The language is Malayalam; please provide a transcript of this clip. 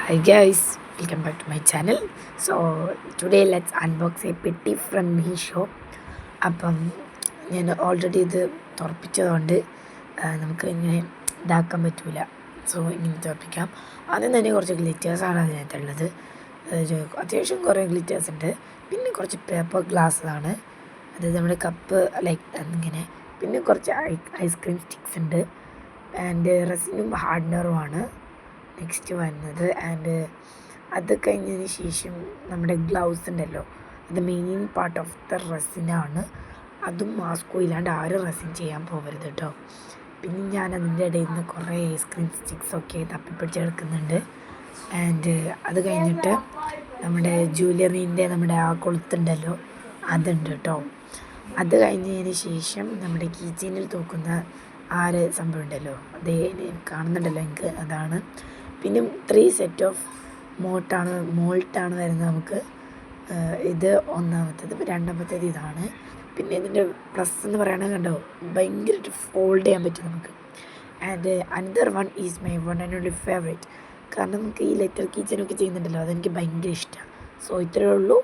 Hi guys, welcome back to my channel. So today let's unbox a പെട്ടി ഫ്രം മീഷോ. അപ്പം ഞാൻ ഓൾറെഡി ഇത് തുറപ്പിച്ചതുകൊണ്ട് നമുക്ക് ഇങ്ങനെ ഇതാക്കാൻ പറ്റില്ല. സോ ഇങ്ങനെ തുറപ്പിക്കാം. ആദ്യം തന്നെ കുറച്ച് ഗ്ലിറ്റേഴ്സാണ് അതിനകത്തുള്ളത്. അത്യാവശ്യം കുറേ ഗ്ലിറ്റേഴ്സ് ഉണ്ട്. പിന്നെ കുറച്ച് പേപ്പർ ഗ്ലാസ്സാണ്, അതായത് നമ്മുടെ കപ്പ് ലൈക്ക് ഇങ്ങനെ. പിന്നെ കുറച്ച് ഐസ്ക്രീം സ്റ്റിക്സ് ഉണ്ട്. ആൻഡ് റെസിനും ഹാർഡ്നറുമാണ് നെക്സ്റ്റ് വരുന്നത്. ആൻഡ് അത് കഴിഞ്ഞതിന് ശേഷം നമ്മുടെ ഗ്ലൗസ് ഉണ്ടല്ലോ, അത് മെയിൻ പാർട്ട് ഓഫ് ദ റെസിനാണ്. അതും മാസ്കോ ഇല്ലാണ്ട് ആരും റെസിൻ ചെയ്യാൻ പോകരുത് കേട്ടോ. പിന്നെ ഞാൻ അതിൻ്റെ ഇടയിൽ നിന്ന് കുറേ ഐസ്ക്രീം സ്റ്റിക്സൊക്കെ തപ്പിപ്പിടിച്ചെടുക്കുന്നുണ്ട്. ആൻഡ് അത് കഴിഞ്ഞിട്ട് നമ്മുടെ ജ്വല്ലറീൻ്റെ നമ്മുടെ ആ കൊളുത്തുണ്ടല്ലോ അതുണ്ട് കേട്ടോ. അത് കഴിഞ്ഞതിന് ശേഷം നമ്മുടെ കീച്ചെയിനിൽ തൂക്കുന്ന സംഭവം ഉണ്ടല്ലോ, അതേ കാണുന്നുണ്ടല്ലോ എനിക്ക്, അതാണ്. പിന്നെ 3 സെറ്റ് ഓഫ് മോൾട്ടാണ് വരുന്നത് നമുക്ക്. ഇത് ഒന്നാമത്തേത്, രണ്ടാമത്തേത് ഇതാണ്. പിന്നെ ഇതിൻ്റെ പ്ലസ് എന്ന് പറയുന്നത് കണ്ടോ, ഭയങ്കരമായിട്ട് ഫോൾഡ് ചെയ്യാൻ പറ്റും നമുക്ക്. And another one is my one and only favourite. കാരണം നമുക്ക് ഈ ലെറ്റർ കീച്ചനൊക്കെ ചെയ്യുന്നുണ്ടല്ലോ, അതെനിക്ക് ഭയങ്കര ഇഷ്ടമാണ്. സോ ഇത്രയേ ഉള്ളൂ.